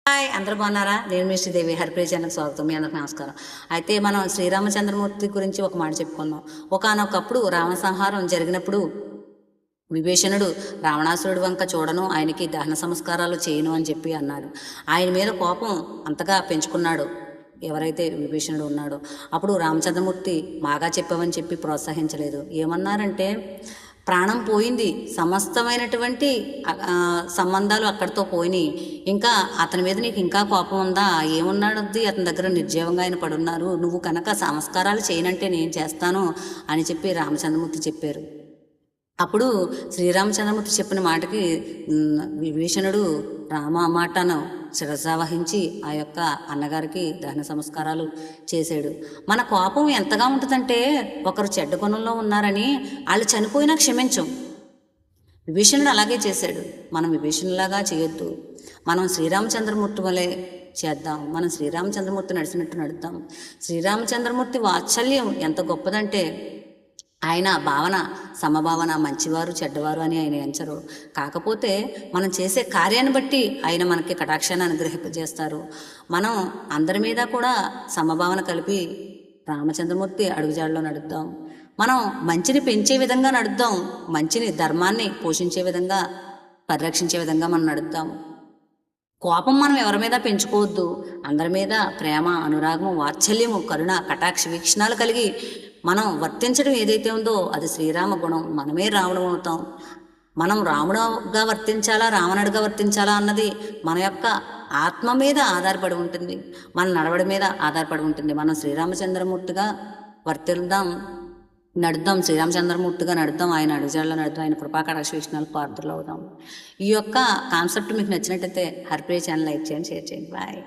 Hi, అందరూ బాగున్నారా? నేను మీ శ్రీదేవి. హరిప్రియ ఛానల్కి స్వాగతం. మీ అందరికి నమస్కారం. అయితే మనం శ్రీరామచంద్రమూర్తి గురించి ఒక మాట చెప్పుకుందాం. ఒకానొకప్పుడు రావణ సంహారం జరిగినప్పుడు విభీషణుడు రావణాసురుడి వంక చూడను, ఆయనకి దహన సంస్కారాలు చేయను అని చెప్పి అన్నాడు. ఆయన మీద కోపం అంతగా పెంచుకున్నాడు ఎవరైతే విభీషణుడు ఉన్నాడో. అప్పుడు రామచంద్రమూర్తి బాగా చెప్పావని చెప్పి ప్రోత్సహించలేదు. ఏమన్నారంటే, ప్రాణం పోయింది, సమస్తమైనటువంటి సంబంధాలు అక్కడితో పోయినాయి, ఇంకా అతని మీద నీకు ఇంకా కోపం ఉందా? ఏమున్నాడది, అతని దగ్గర నిర్జీవంగా ఆయన పడున్నారు, నువ్వు కనుక సంస్కారాలు చేయనంటే నేను చేస్తాను అని చెప్పి రామచంద్రమూర్తి చెప్పారు. అప్పుడు శ్రీరామచంద్రమూర్తి చెప్పిన మాటకి విభీషణుడు రామ మాటను శిరసావహించి ఆ యొక్క అన్నగారికి దహన సంస్కారాలు చేశాడు. మన కోపం ఎంతగా ఉంటుందంటే, ఒకరు చెడ్డ గుణంలో ఉన్నారని వాళ్ళు చనిపోయినా క్షమించం. విభీషణుడు అలాగే చేశాడు. మనం విభీషణులాగా చేయొద్దు. మనం శ్రీరామచంద్రమూర్తి వలె చేద్దాం. మనం శ్రీరామచంద్రమూర్తి నడిచినట్టు నడుద్దాం. శ్రీరామచంద్రమూర్తి వాత్సల్యం ఎంత గొప్పదంటే, ఆయన భావన సమభావన, మంచివారు చెడ్డవారు అని ఆయన ఎంచరు. కాకపోతే మనం చేసే కార్యాన్ని బట్టి ఆయన మనకి కటాక్షాన్ని అనుగ్రహింపజేస్తారు. మనం అందరి మీద కూడా సమభావన కలిపి రామచంద్రమూర్తి అడుగుజాడలో నడుద్దాం. మనం మంచిని పెంచే విధంగా నడుద్దాం. మంచిని, ధర్మాన్ని పోషించే విధంగా, పరిరక్షించే విధంగా మనం నడుద్దాం. కోపం మనం ఎవరి మీద పెంచుకోవద్దు. అందరి మీద ప్రేమ, అనురాగము, వాత్సల్యము, కరుణ, కటాక్ష వీక్షణాలు కలిగి మనం వర్తించడం ఏదైతే ఉందో అది శ్రీరామ గుణం. మనమే రావణం అవుతాం. మనం రాముడుగా వర్తించాలా, రావణుడిగా వర్తించాలా అన్నది మన యొక్క ఆత్మ మీద ఆధారపడి ఉంటుంది, మన నడవడి మీద ఆధారపడి ఉంటుంది. మనం శ్రీరామచంద్రమూర్తిగా వర్తిద్దాం, నడుద్దాం. శ్రీరామచంద్రమూర్తిగా నడుద్దాం. ఆయన అడుగుజాడలో నడుద్దాం. ఆయన కృపా కటాక్ష వీక్షణాలకు పాత్రలు అవుదాం. ఈ యొక్క కాన్సెప్ట్ మీకు నచ్చినట్టయితే హరిప్రియ ఛానల్ లైక్ చేయండి, షేర్ చేయండి. బాయ్.